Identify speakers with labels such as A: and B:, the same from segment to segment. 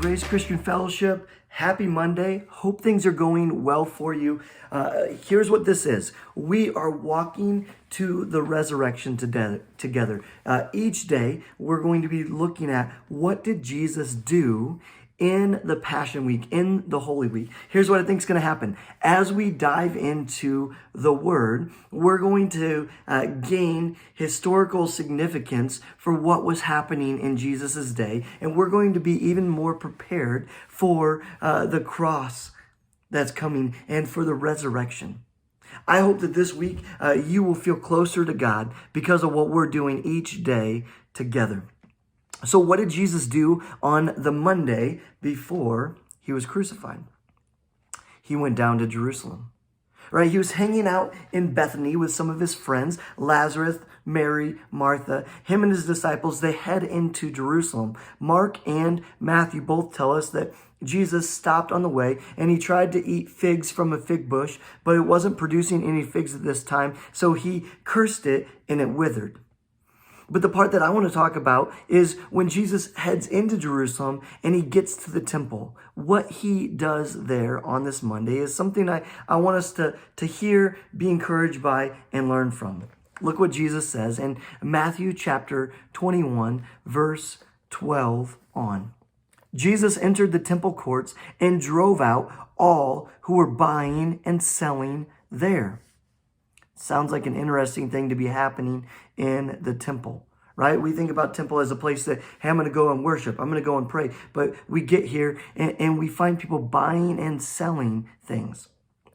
A: Grace Christian Fellowship. Happy Monday. Hope things are going well for you. Here's what this is. We are walking to the resurrection together. Each day, we're going to be looking at what did Jesus do in the Passion Week, in the Holy Week. Here's what I think is going to happen. As we dive into the Word, we're going to gain historical significance for what was happening in Jesus' day, and we're going to be even more prepared for the cross that's coming and for the resurrection. I hope that this week you will feel closer to God because of what we're doing each day together. So what did Jesus do on the Monday before he was crucified? He went down to Jerusalem, right? He was hanging out in Bethany with some of his friends, Lazarus, Mary, Martha. Him and his disciples, they head into Jerusalem. Mark and Matthew both tell us that Jesus stopped on the way and he tried to eat figs from a fig bush, but it wasn't producing any figs at this time, so he cursed it and it withered. But the part that I want to talk about is when Jesus heads into Jerusalem and he gets to the temple. What he does there on this Monday is something I want us to hear, be encouraged by, and learn from. Look what Jesus says in Matthew chapter 21, verse 12 on. Jesus entered the temple courts and drove out all who were buying and selling there. Sounds like an interesting thing to be happening in the temple, right? We think about temple as a place that, hey, I'm going to go and worship. I'm going to go and pray. But we get here and we find people buying and selling things.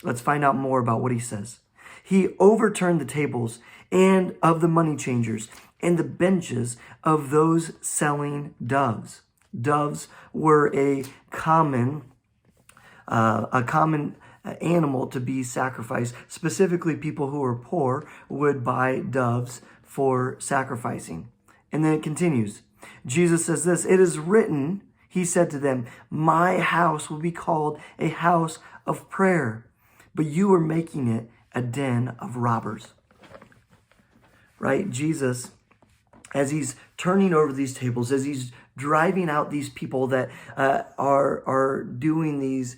A: Let's find out more about what he says. He overturned the tables and of the money changers and the benches of those selling doves. Doves were a common animal to be sacrificed. Specifically, people who were poor would buy doves for sacrificing. And then it continues. Jesus says this, "It is written," he said to them, "my house will be called a house of prayer, but you are making it a den of robbers." Right? Jesus, as he's turning over these tables, as he's driving out these people that are doing these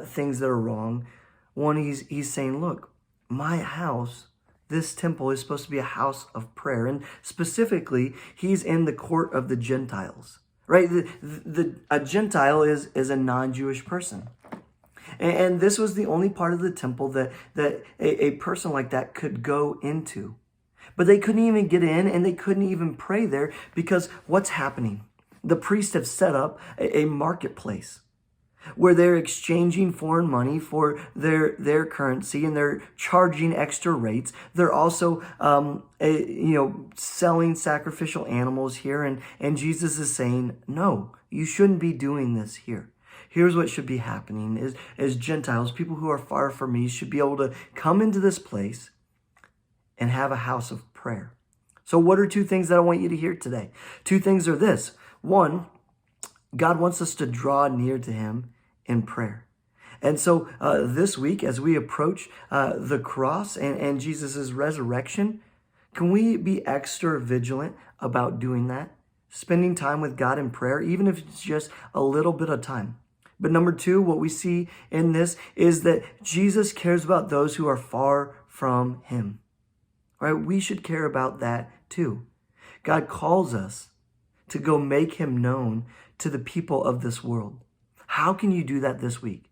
A: things that are wrong. One, he's saying, look, my house, this temple is supposed to be a house of prayer. And specifically, he's in the court of the Gentiles, right? A Gentile is a non-Jewish person. And this was the only part of the temple that a person like that could go into. But they couldn't even get in and they couldn't even pray there because what's happening? The priests have set up a marketplace where they're exchanging foreign money for their currency and they're charging extra rates. They're also, selling sacrificial animals here. And Jesus is saying, no, you shouldn't be doing this here. Here's what should be happening is as Gentiles, people who are far from me should be able to come into this place and have a house of prayer. So what are two things that I want you to hear today? Two things are this. One, God wants us to draw near to him in prayer. And so this week, as we approach the cross and Jesus' resurrection, can we be extra vigilant about doing that? Spending time with God in prayer, even if it's just a little bit of time. But number two, what we see in this is that Jesus cares about those who are far from him. All right, we should care about that too. God calls us to go make him known to the people of this world. How can you do that this week?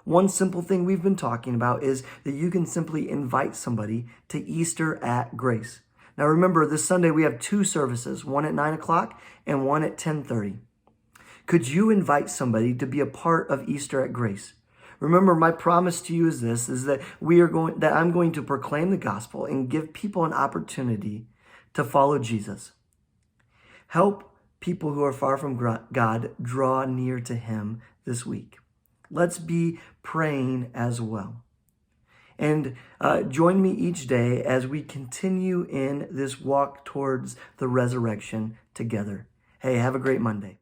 A: One simple thing we've been talking about is that you can simply invite somebody to Easter at Grace. Now remember, this Sunday we have two services, one at 9 o'clock and one at 10:30. Could you invite somebody to be a part of Easter at Grace? Remember, my promise to you is this, is that I'm going to proclaim the gospel and give people an opportunity to follow Jesus. Help people who are far from God draw near to him this week. Let's be praying as well. And join me each day as we continue in this walk towards the resurrection together. Hey, have a great Monday.